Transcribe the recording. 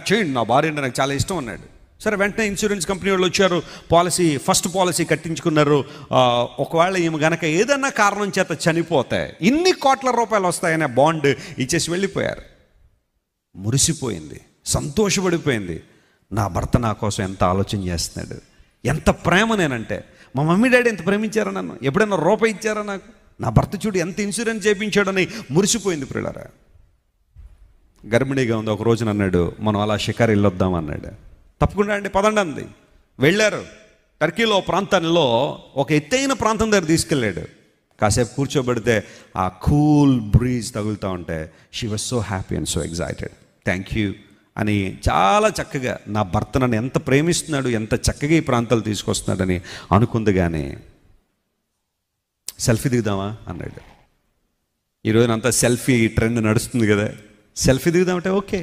చేయండి, నా భార్య అంటే నాకు చాలా ఇష్టం అన్నాడు. సరే, వెంటనే ఇన్సూరెన్స్ కంపెనీ వాళ్ళు వచ్చారు, ఫస్ట్ పాలసీ కట్టించుకున్నారు. ఒకవేళ ఈమె గనక ఏదన్నా కారణం చేత చనిపోతే ఇన్ని కోట్ల రూపాయలు వస్తాయనే బాండ్ ఇచ్చేసి వెళ్ళిపోయారు. మురిసిపోయింది, సంతోషపడిపోయింది. నా భర్త నా కోసం ఎంత ఆలోచన చేస్తున్నాడు, ఎంత ప్రేమ. నేనంటే మా మమ్మీ డాడీ ఎంత ప్రేమించారా నన్ను, ఎప్పుడైనా రూపాయి ఇచ్చారా నాకు, నా భర్త చూడు ఎంత ఇన్సూరెన్స్ చేయించాడని మురిసిపోయింది. ప్రియులారా, గర్భిణీగా ఉంది. ఒక రోజున అన్నాడు, మనం అలా షికారు వెళ్ళొద్దాం అన్నాడు. తప్పకుండా అండి, పదండి అంది. వెళ్ళారు. టర్కీలో ప్రాంతంలో ఒక ఎత్తైన ప్రాంతం దగ్గర తీసుకెళ్ళాడు. కాసేపు కూర్చోబెడితే ఆ కూల్ బ్రీజ్ తగులుతూ ఉంటే she was so happy and so excited. Thank you అని చాలా చక్కగా నా భర్త నన్ను ఎంత ప్రేమిస్తున్నాడు, ఎంత చక్కగా ఈ ప్రాంతాలు తీసుకొస్తున్నాడని అనుకుంది. కానీ సెల్ఫీ దిగుదామా అన్నాడు. ఈరోజు అంతా సెల్ఫీ ట్రెండ్ నడుస్తుంది కదా, సెల్ఫీ దిగుదామంటే ఓకే.